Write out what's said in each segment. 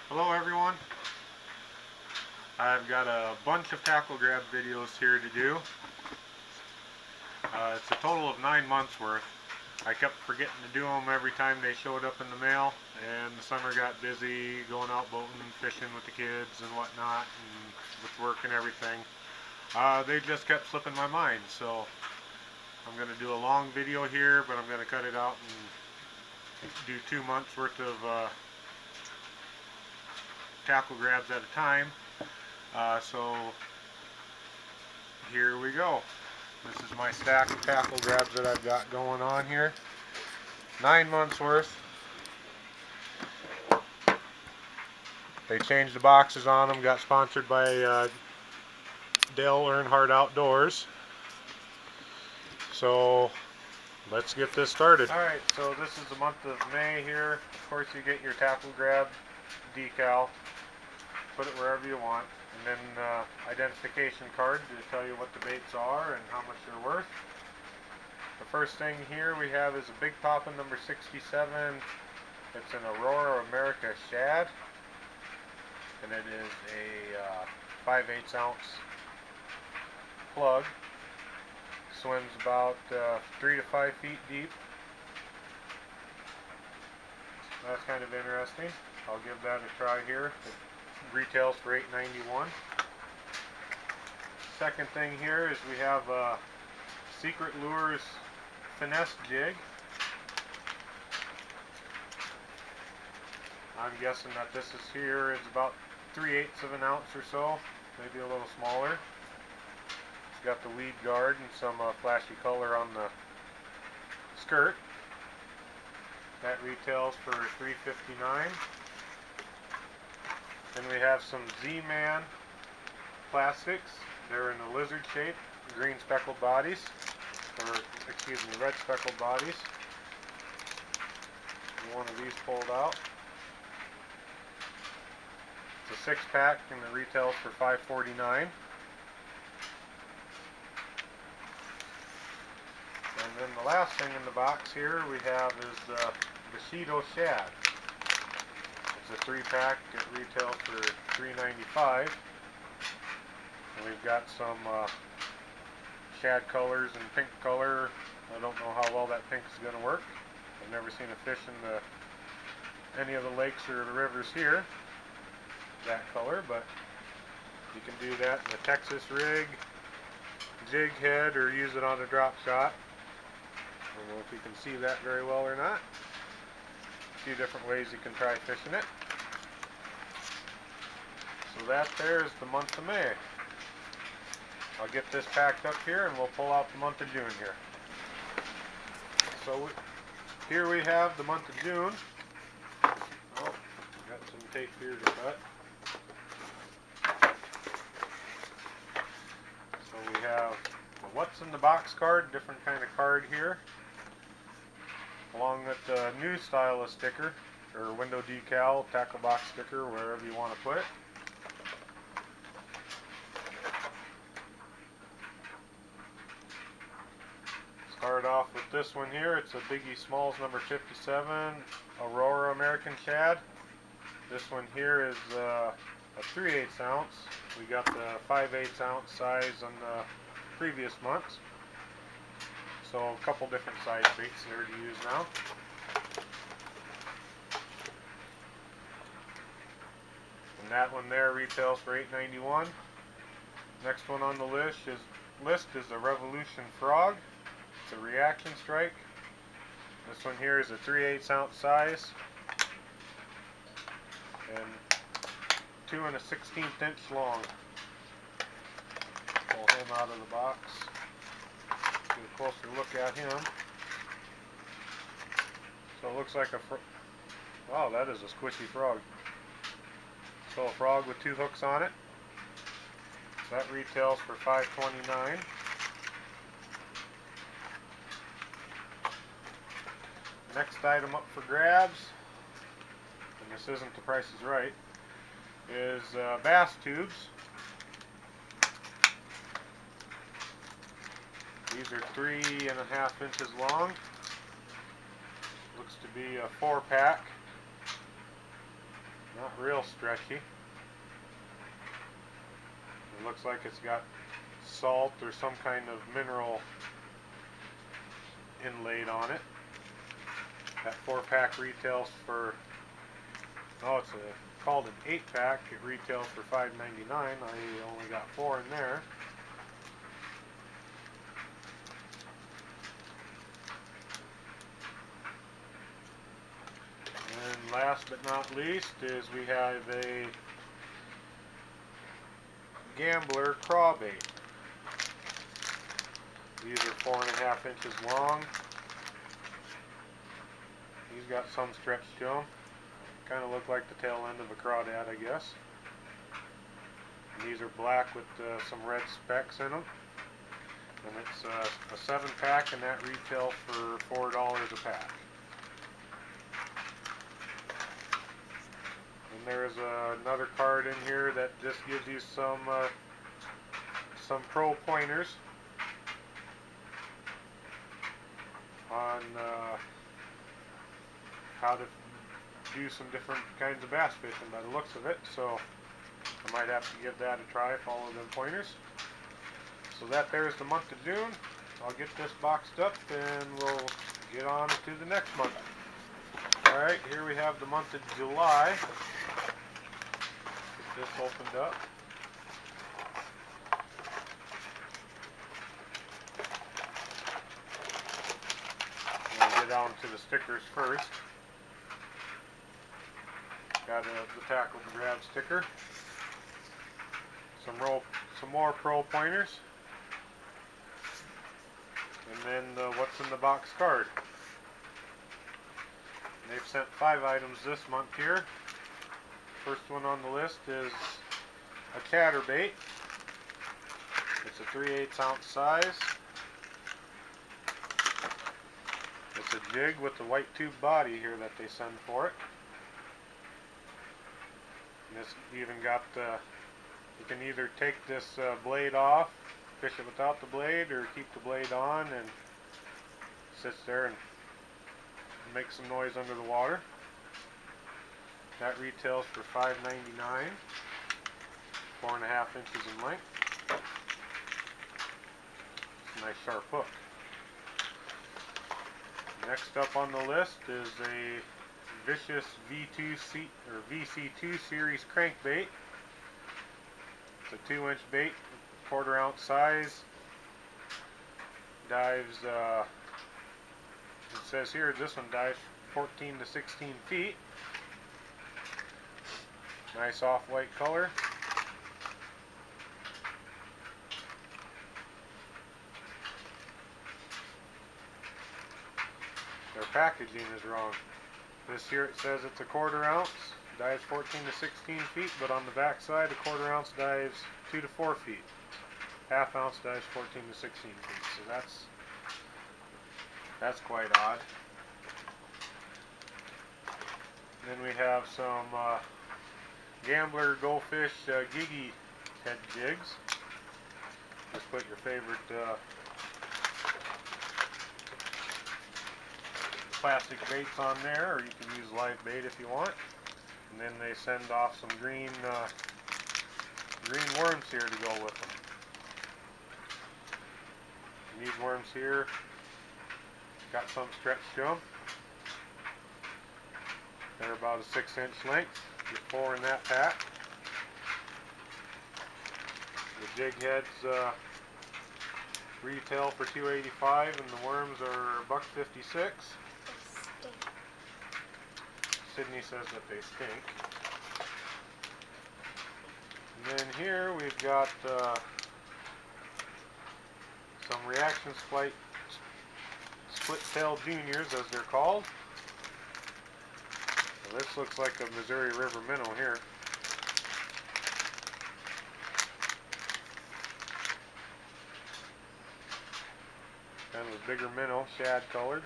Hello everyone. I've got a bunch of tackle grab videos here to do. It's a total of 9 months worth. I kept forgetting to do them every time they showed up in the mail, and the summer got busy going out boating and fishing with the kids and whatnot, and with work and everything. They just kept slipping my mind, so I'm going to do a long video here, but I'm going to cut it out and do 2 months worth of tackle grabs at a time. So here we go. This is my stack of tackle grabs that I've got going on here. 9 months worth. They changed the boxes on them. Got sponsored by Dale Earnhardt Outdoors. So let's get this started. Alright, so this is the month of May here. Of course you get your tackle grab decal. Put it wherever you want. And then identification card to tell you what the baits are and how much they're worth. The first thing here we have is a Big Poppin' number 67. It's an Aurora America shad, and it is a 5/8 ounce plug. Swims about 3 to 5 feet deep. That's kind of interesting. I'll give that a try here. It retails for $8.91. Second thing here is we have a Secret Lures finesse jig. I'm guessing that this is here is about 3/8 of an ounce or so, maybe a little smaller. It's got the lead guard and some flashy color on the skirt. That retails for $3.59. Then we have some Z-Man plastics. They're in a lizard shape, green speckled bodies, or excuse me, red speckled bodies. One of these pulled out. It's a 6-pack and it retails for $5.49. And then the last thing in the box here we have is the Bushido shad. It's a 3-pack. It retails for $3.95. And we've got some shad colors and pink color. I don't know how well that pink is going to work. I've never seen a fish in any of the lakes or the rivers here that color, but you can do that in a Texas rig, jig head, or use it on a drop shot. I don't know if you can see that very well or not. A few different ways you can try fishing it. So that there is the month of May. I'll get this packed up here and we'll pull out the month of June here. So here we have the month of June. Oh, got some tape here to cut. So we have the what's in the box card, different kind of card here, along with the new style of sticker, or window decal, tackle box sticker, wherever you want to put it. Start off with this one here. It's a Biggie Smalls number 57, Aurora American shad. This one here is a 3/8 ounce. We got the 5/8 ounce size on the previous months. So a couple different size baits there to use now. And that one there retails for $8.91. Next one on the list is the Revolution Frog. It's a reaction strike. This one here is a 3/8 ounce size and 2 1/16 inch long. Pull him out of the box. Get a closer look at him. So it looks like wow, that is a squishy frog. So a frog with 2 hooks on it. That retails for $5.29. Next item up for grabs, and this isn't The Price is Right, is bass tubes. These are 3.5 inches long. Looks to be a 4-pack. Not real stretchy. It looks like it's got salt or some kind of mineral inlaid on it. That 4-pack retails for, oh, it's called an 8-pack. It retails for $5.99. I only got 4 in there. And last but not least is we have a Gambler crawbait. These are 4.5 inches long. He's got some stretch to them. Kind of look like the tail end of a crawdad, I guess. And these are black with some red specks in them. And it's a 7-pack, and that retails for $4 a pack. And there's another card in here that just gives you some pro pointers on how to do some different kinds of bass fishing by the looks of it. So I might have to give that a try, follow them pointers. So that there's the month of June. I'll get this boxed up and we'll get on to the next month. Alright, here we have the month of July. Get this opened up. We'll get on to the stickers first. Got the tackle and grab sticker. Some more pro pointers. And then what's in the box card. And they've sent 5 items this month here. First one on the list is a chatterbait. It's a 3/8 ounce size. It's a jig with the white tube body here that they send for it. And this even got you can either take this blade off, fish it without the blade, or keep the blade on and sits there and makes some noise under the water. That retails for $5.99, 4.5 inches in length. It's a nice sharp hook. Next up on the list is a Vicious VC2 series crankbait. It's a 2-inch bait, 1/4 ounce size. Dives, it says here, this one dives 14 to 16 feet. Nice off-white color. Their packaging is wrong. This here it says it's a 1/4 ounce, dives 14 to 16 feet, but on the back side, a 1/4 ounce dives 2 to 4 feet. 1/2 ounce dives 14 to 16 feet. So that's quite odd. Then we have some Gambler Go Fish Gigi head jigs. Just put your favorite plastic baits on there, or you can use live bait if you want. And then they send off some green worms here to go with them. And these worms here got some stretch to them. They're about a 6-inch length. Get 4 in that pack. The jig heads retail for $2.85, and the worms are $1.56. Sydney says that they stink. And then here we've got some Reaction Split-tailed Juniors, as they're called. So this looks like a Missouri River minnow here. Kind of a bigger minnow, shad colored.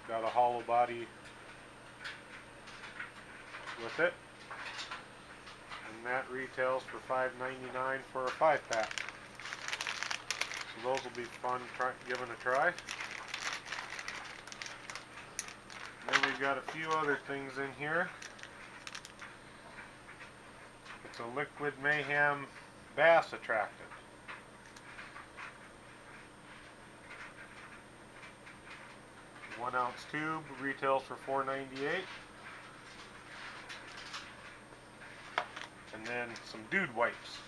Got a hollow body with it. And that retails for $5.99 for a 5-pack. So those will be fun giving a try. Then we've got a few other things in here. It's a Liquid Mayhem bass attractant. One-ounce tube retails for $4.98. And then some dude wipes.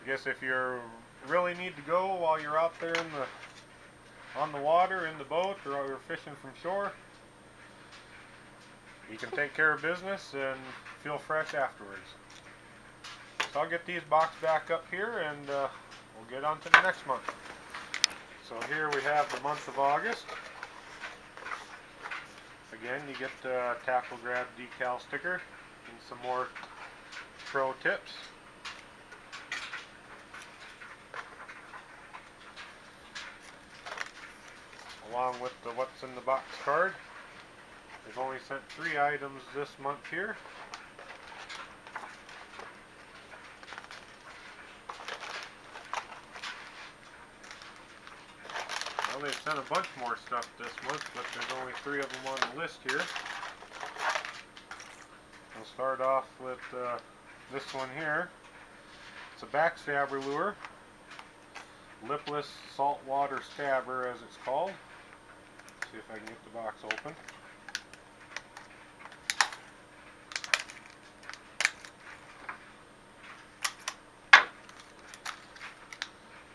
I guess if you really need to go while you're out there on the water, in the boat, or you're fishing from shore, you can take care of business and feel fresh afterwards. So I'll get these boxed back up here and we'll get on to the next month. So here we have the month of August. Again, you get the Tackle Grab decal sticker and some more pro tips. Along with the what's in the box card. They've only sent 3 items this month here. Well, they've sent a bunch more stuff this month, but there's only 3 of them on the list here. We'll start off with this one here. It's a backstabber lure. Lipless saltwater stabber, as it's called. See if I can get the box open.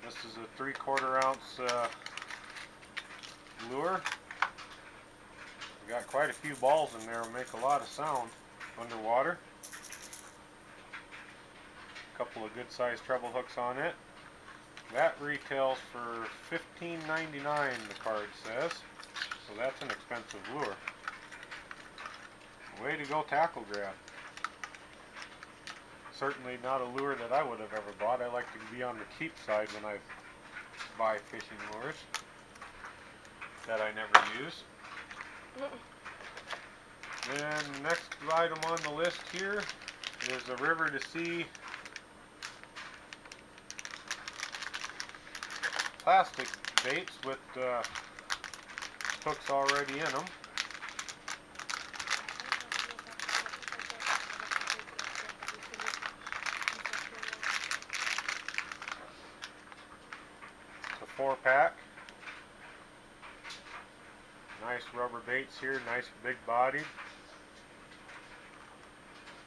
This is a 3/4 ounce lure. We got quite a few balls in there, make a lot of sound underwater. A couple of good sized treble hooks on it. That retails for $15.99, the card says. So that's an expensive lure. Way to go, Tackle Grab. Certainly not a lure that I would have ever bought. I like to be on the cheap side when I buy fishing lures that I never use. Then the next item on the list here is a River to Sea plastic baits with hooks already in them. It's a 4-pack. Nice rubber baits here, nice big bodied.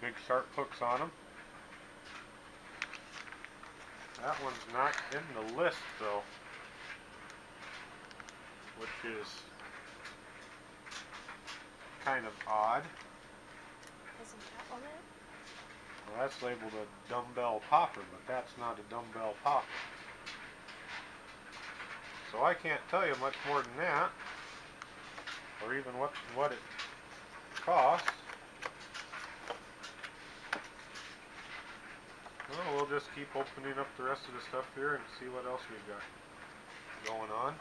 Big sharp hooks on them. That one's not in the list though, which is kind of odd. Isn't that one it? Well, that's labeled a dumbbell popper, but that's not a dumbbell popper. So I can't tell you much more than that, or even what it costs. Well, we'll just keep opening up the rest of the stuff here and see what else we've got going on.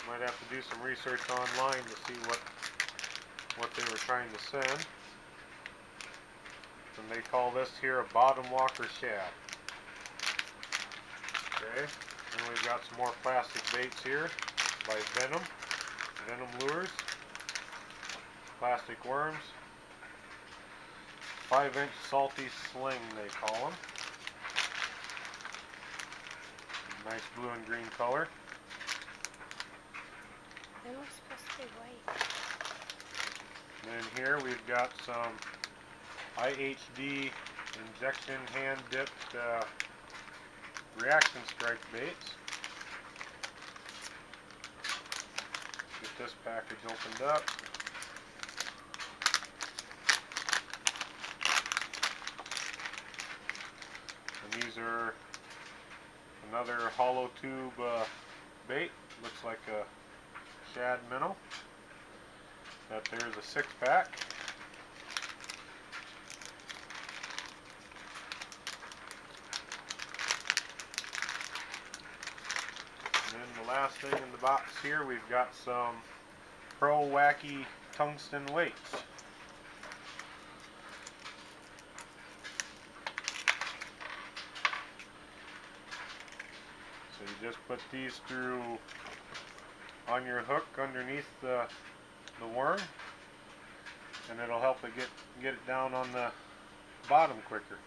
Might have to do some research online to see what they were trying to send. And they call this here a bottom walker shad. Okay, and we've got some more plastic baits here by Venom Lures. Plastic worms. 5-inch salty sling, they call them. Nice blue and green color. They were supposed to be white. And then here we've got some IHD injection hand dipped reaction strike baits. Get this package opened up. And these are another hollow tube bait. Looks like a shad minnow. That there's a 6-pack. And then the last thing in the box here, we've got some Pro Wacky tungsten weights. So you just put these through on your hook underneath the worm, and it'll help it get it down on the bottom quicker.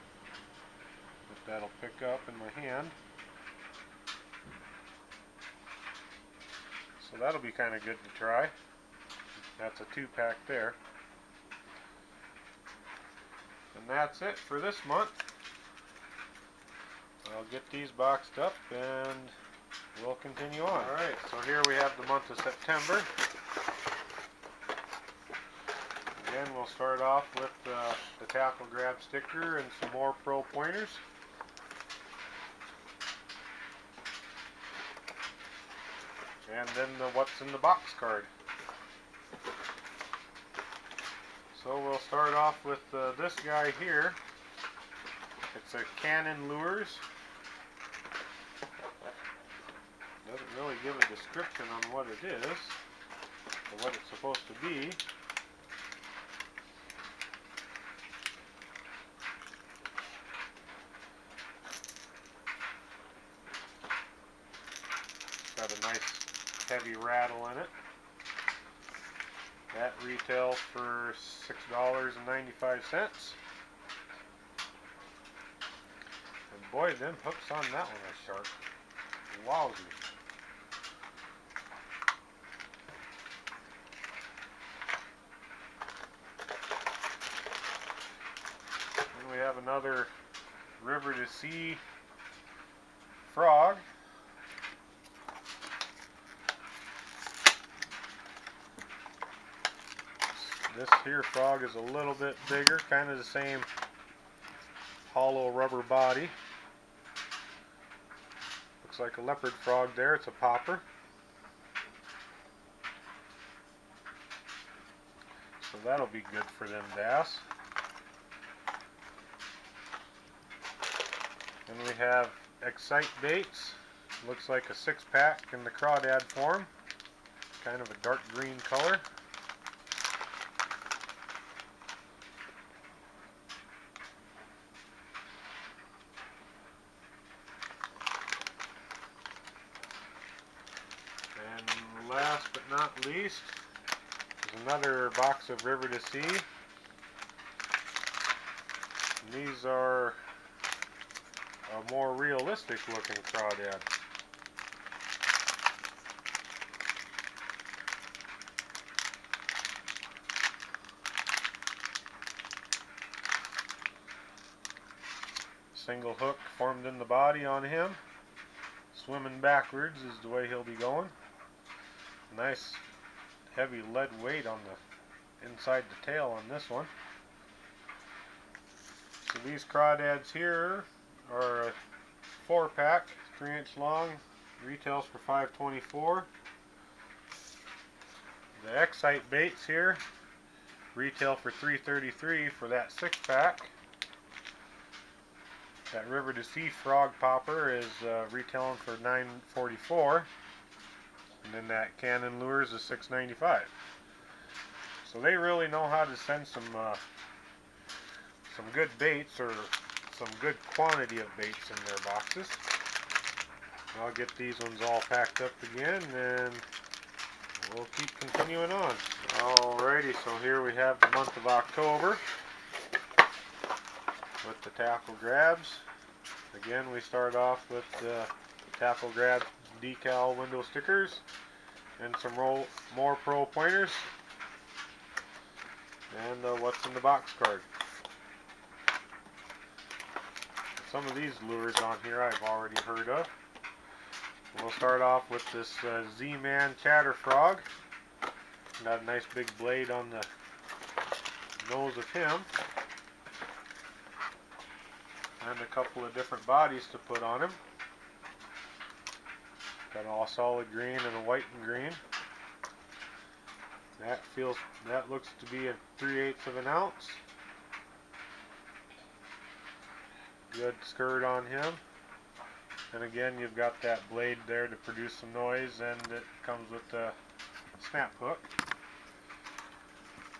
But that'll pick up in my hand. So that'll be kind of good to try. That's a 2-pack there. And that's it for this month. I'll get these boxed up and we'll continue on. Alright, so here we have the month of September. Again, we'll start off with the Tackle Grab sticker and some more Pro pointers. And then the what's in the box card. So we'll start off with this guy here. It's a Cannon Lures. Doesn't really give a description on what it is or what it's supposed to be. Got a nice heavy rattle in it. That retails for $6.95. And boy, them hooks on that one are sharp. Wowzy. Then we have another River to Sea frog. This here frog is a little bit bigger, kind of the same hollow rubber body. Looks like a leopard frog there, it's a popper. So that'll be good for them bass. Then we have Excite Baits. Looks like a 6-pack in the crawdad form. Kind of a dark green color. And last but not least, is another box of River to Sea. And these are a more realistic looking crawdad. Single hook formed in the body on him. Swimming backwards is the way he'll be going. Nice heavy lead weight on the inside the tail on this one. So these crawdads here are a 4-pack, 3-inch long, retails for $5.24. The Excite Baits here retail for $3.33 for that 6-pack. That River to Sea frog popper is retailing for $9.44. And then that Cannon Lures is $6.95. So they really know how to send some good baits, or some good quantity of baits in their boxes. I'll get these ones all packed up again and we'll keep continuing on. Alrighty, so here we have the month of October with the Tackle Grabs. Again, we start off with the Tackle Grab decal window stickers and some more Pro pointers and what's in the box card. Some of these lures on here I've already heard of. We'll start off with this Z-Man Chatter Frog. Got a nice big blade on the nose of him. And a couple of different bodies to put on him. Got an all solid green and a white and green. That looks to be a 3/8 of an ounce. Good skirt on him. And again, you've got that blade there to produce some noise, and it comes with a snap hook.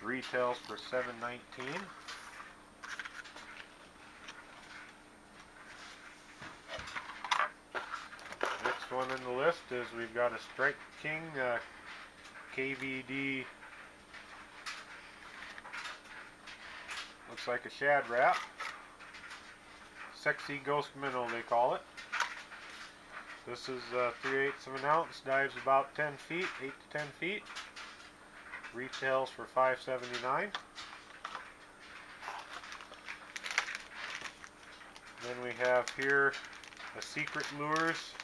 Retails for $7.19. Next one in the list is we've got a Strike King KVD, looks like a shad wrap. Sexy Ghost Minnow they call it. This is 3/8 of an ounce, dives about 10 feet, 8 to 10 feet. Retails for $5.79. Then we have here a Secret Lures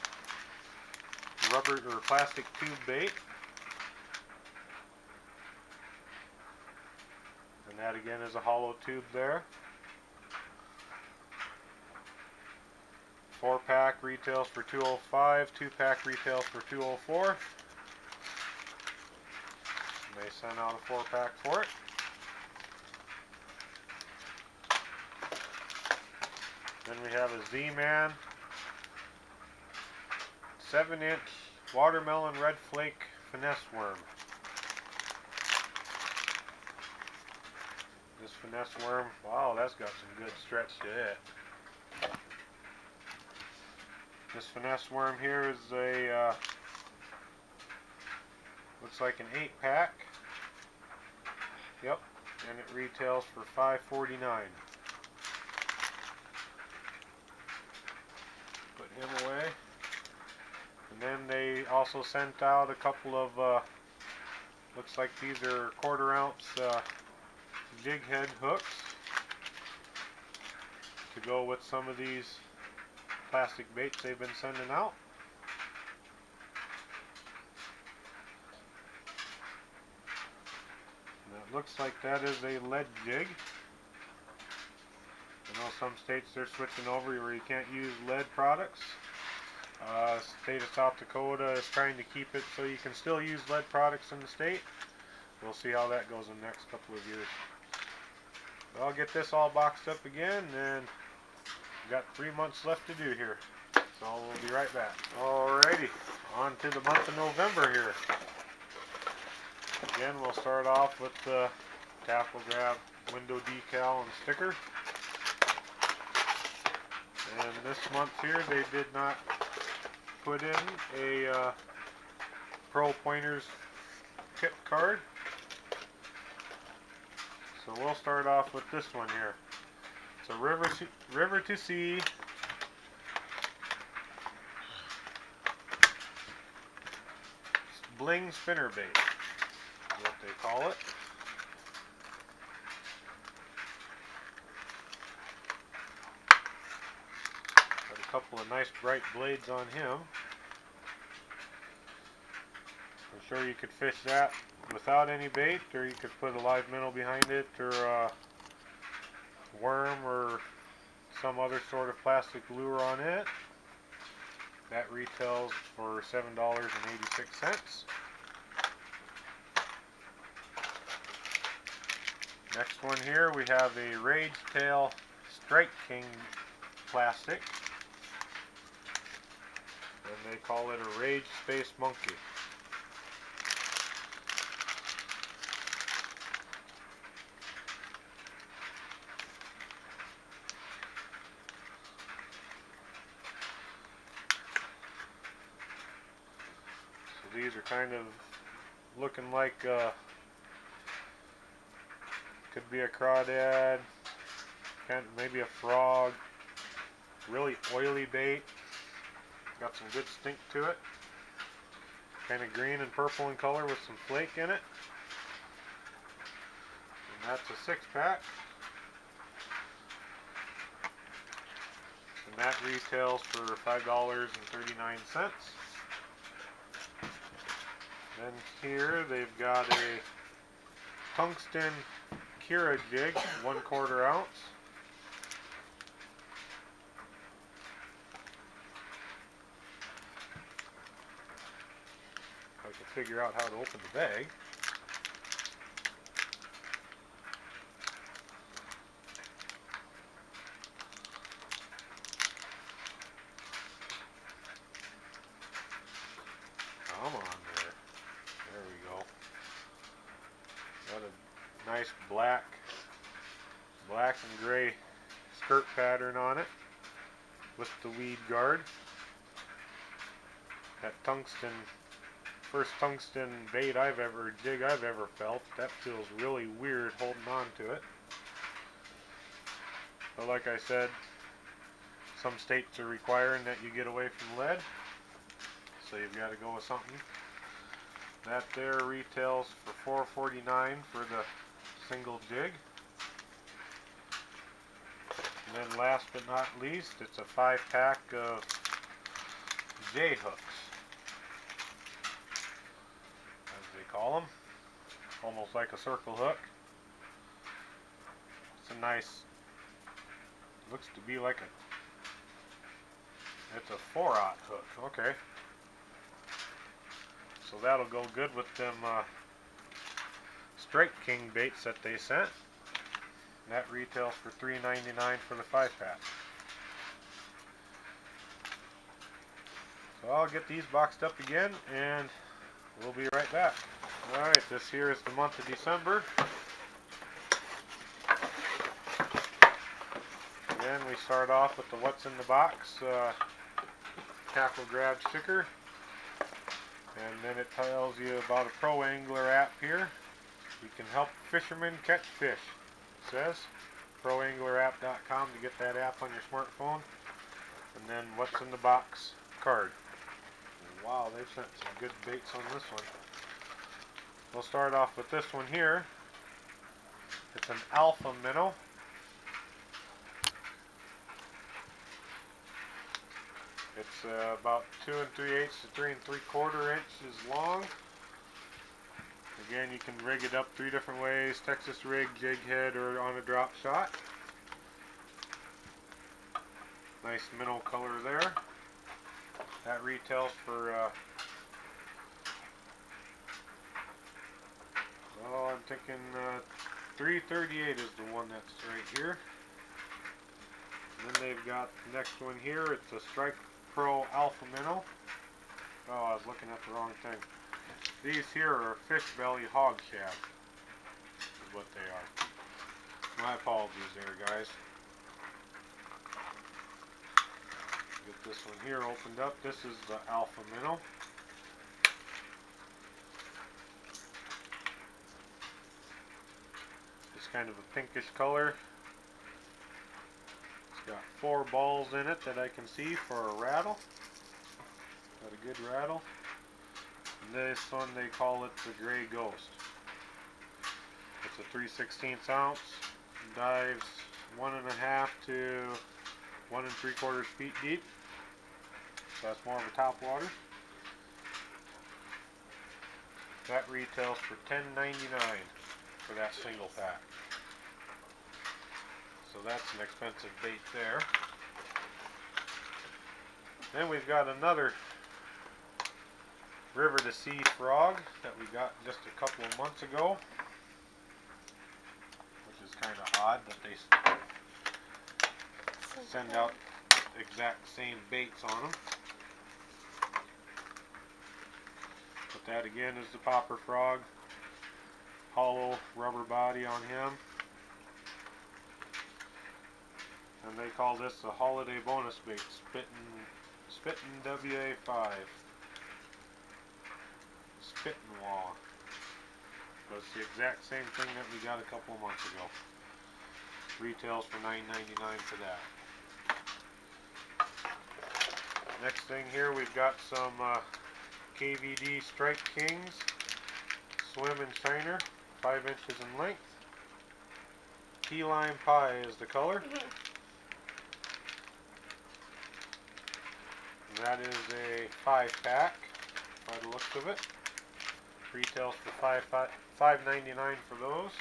rubber or plastic tube bait. And that again is a hollow tube there. 4-pack retails for $2.05, 2-pack retails for $2.04. And they sent out a 4-pack for it. Then we have a Z-Man 7-inch watermelon red flake finesse worm. This finesse worm, wow, that's got some good stretch to it. This finesse worm here is a looks like an 8-pack. Yep, and it retails for $5.49. Put him away. And then they also sent out a couple of looks like these are 1/4 ounce jig head hooks to go with some of these plastic baits they've been sending out. And it looks like that is a lead jig. I know some states they're switching over where you can't use lead products. State of South Dakota is trying to keep it so you can still use lead products in the state. We'll see how that goes in the next couple of years. But I'll get this all boxed up again, and we've got 3 months left to do here. So we'll be right back. Alrighty, on to the month of November here. Again, we'll start off with the Tackle Grab window decal and sticker. And this month here, they did not put in a Pro Pointers kit card. So we'll start off with this one here. It's a River to Sea Bling Spinner Bait, is what they call it. Got a couple of nice bright blades on him. I'm sure you could fish that without any bait, or you could put a live minnow behind it, or a worm, or some other sort of plastic lure on it. That retails for $7.86. Next one here, we have a Rage Tail Strike King plastic, and they call it a Rage Space Monkey. So these are kind of looking like could be a crawdad, maybe a frog. Really oily bait. Got some good stink to it. Kind of green and purple in color with some flake in it. And that's a 6-pack. And that retails for $5.39. Then here they've got a tungsten Kira jig, 1/4 ounce. If I can figure out how to open the bag. Come on there. There we go. Got a nice black and gray skirt pattern on it with the weed guard. That tungsten, first tungsten bait jig I've ever felt. That feels really weird holding on to it. But like I said, some states are requiring that you get away from lead, so you've got to go with something. That there retails for $4.49 for the single jig. And then last but not least, it's a 5-pack of J hooks, as they call them. Almost like a circle hook. It's a nice, looks to be like it's a 4/0 hook. Okay. So that'll go good with them Strike King baits that they sent. That retails for $3.99 for the 5-pack. So I'll get these boxed up again and we'll be right back. Alright, this here is the month of December. Again, we start off with the What's in the Box tackle grab sticker. And then it tells you about a Pro Angler app here. You can help fishermen catch fish. It says proanglerapp.com to get that app on your smartphone. And then What's in the Box card. Wow, they've sent some good baits on this one. We'll start off with this one here. It's an Alpha Minnow. It's about 2 3/8 to 3 3/4 inches long. Again, you can rig it up 3 different ways: Texas rig, jig head, or on a drop shot. Nice minnow color there. That retails for I'm thinking $3.38 is the one that's right here. And then they've got the next one here. It's a Strike Pro Alpha Minnow. Oh, I was looking at the wrong thing. These here are fish belly hog shad, is what they are. My apologies there, guys. Get this one here opened up. This is the Alpha Minnow. It's kind of a pinkish color. It's got 4 balls in it that I can see for a rattle. Got a good rattle. And this one they call it the Gray Ghost. It's a 3/16 ounce. Dives 1.5 to 1 3/4 feet deep. So that's more of a top water. That retails for $10.99 for that single pack. So that's an expensive bait there. Then we've got another River to Sea frog that we got just a couple of months ago, which is kind of odd that they send out the exact same baits on them. But that again is the popper frog. Hollow rubber body on him. And they call this a holiday bonus bait, Spittin' WA5. Spittin' Wah. But it's the exact same thing that we got a couple of months ago. Retails for $9.99 for that. Next thing here, we've got some KVD Strike Kings Swim and Shiner, 5 inches in length. Key lime pie is the color. And that is a 5-pack by the looks of it. Retails for $5.99 for those.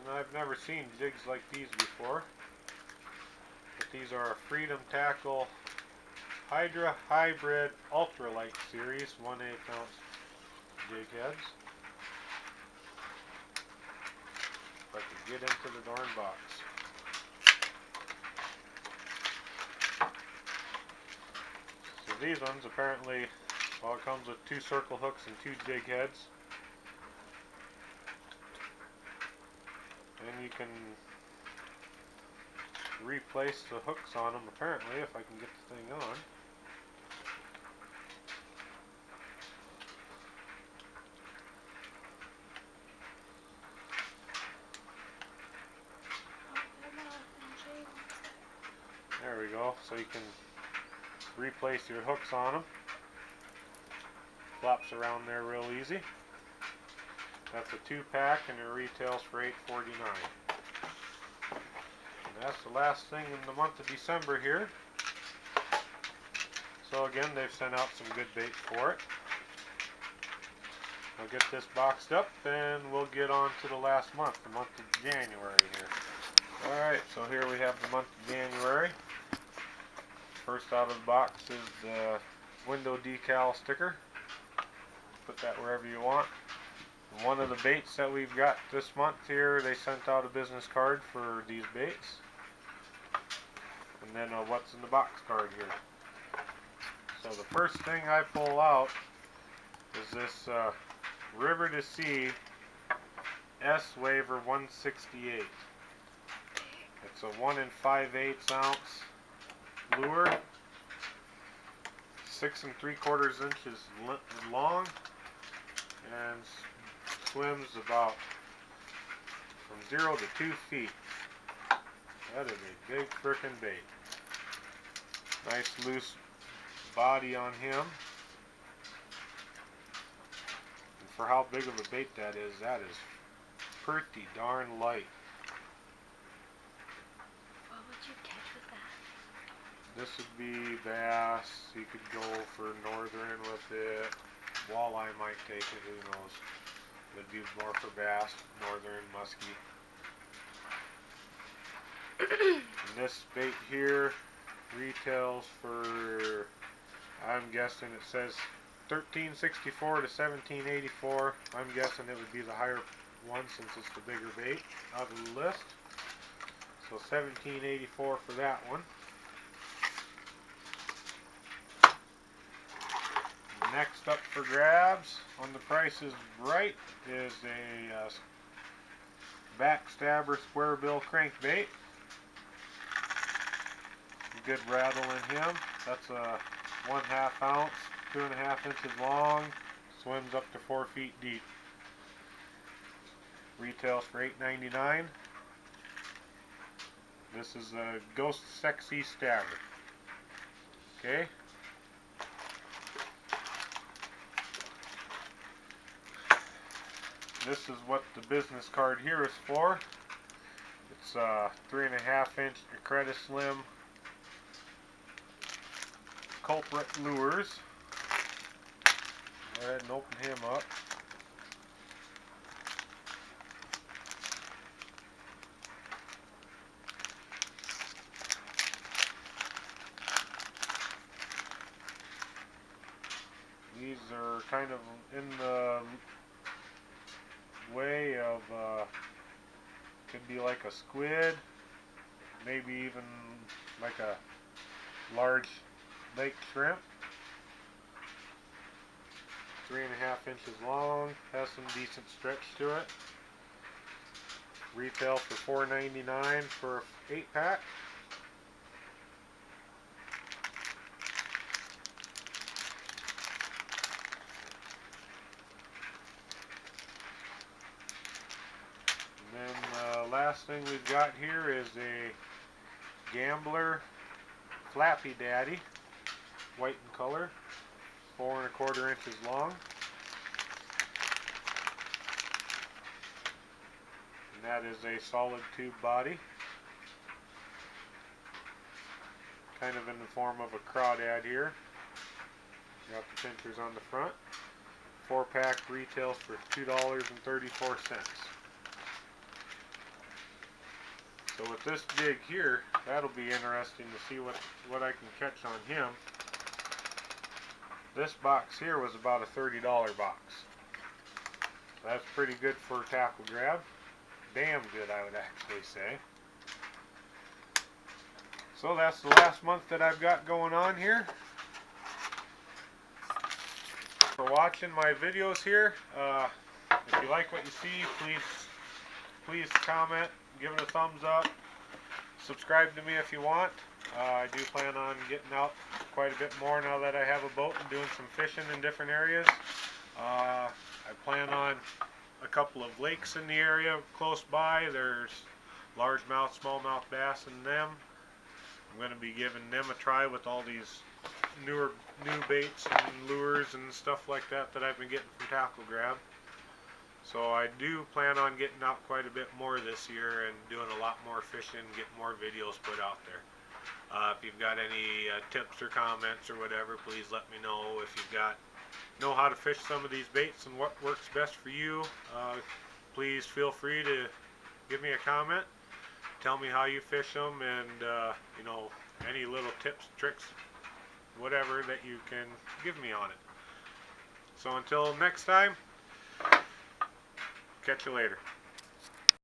And I've never seen jigs like these before. But these are a Freedom Tackle Hydra Hybrid Ultralight Series 1/8 ounce jig heads. If I could get into the darn box. So these ones apparently, well, it comes with 2 circle hooks and 2 jig heads. And you can replace the hooks on them apparently, if I can get the thing on. go, so you can replace your hooks on them. Flops around there real easy. That's a 2-pack and it retails for $8.49. And that's the last thing in the month of December here. So again, they've sent out some good bait for it. I'll get this boxed up and we'll get on to the last month, the month of January here. Alright, so here we have the month of January. First out of the box is the window decal sticker. Put that wherever you want. One of the baits that we've got this month here, they sent out a business card for these baits. And then what's in the box card here. So the first thing I pull out is this River to Sea S-Waver 168. It's a 1 5/8 ounce lure, 6 3/4 inches long, and swims about from 0 to 2 feet. That is a big frickin' bait. Nice loose body on him. And for how big of a bait that is pretty darn light. What would you catch with that? This would be bass. You could go for northern with it. Walleye might take it, who knows. It'd be more for bass, northern, musky. And this bait here retails for, I'm guessing it says $13.64 to $17.84. I'm guessing it would be the higher one since it's the bigger bait out of the list. So $17.84 for that one. Next up for grabs on the Price is Right is a Backstabber square bill crankbait. Good rattle in him. That's a 1/2 ounce, 2.5 inches long, swims up to 4 feet deep. Retails for $8.99. This is a Ghost Sexy Stabber. Okay. This is what the business card here is for. It's 3.5 inch Creta Slim Culprit Lures. Go ahead and open him up. These are kind of in the way of, could be like a squid, maybe even like a large lake shrimp. 3.5 inches long, has some decent stretch to it. Retail for $4.99 for 8-pack. And then last thing we've got here is a Gambler Flappy Daddy, white in color, 4 1/4 inches long. And that is a solid tube body, kind of in the form of a crawdad here. Got the pincers on the front. 4-pack retails for $2.34. So with this jig here, that'll be interesting to see what I can catch on him. This box here was about a $30 box. That's pretty good for a tackle grab. Damn good, I would actually say. So that's the last month that I've got going on here. For watching my videos here, if you like what you see, please comment, give it a thumbs up, subscribe to me if you want. I do plan on getting out quite a bit more now that I have a boat and doing some fishing in different areas. I plan on a couple of lakes in the area close by. There's largemouth, smallmouth bass in them. I'm going to be giving them a try with all these new baits and lures and stuff like that that I've been getting from Tackle Grab. So I do plan on getting out quite a bit more this year and doing a lot more fishing, getting more videos put out there. If you've got any tips or comments or whatever, please let me know. If you've know how to fish some of these baits and what works best for you, please feel free to give me a comment. Tell me how you fish them, and you know, any little tips, tricks, whatever that you can give me on it. So until next time, catch you later.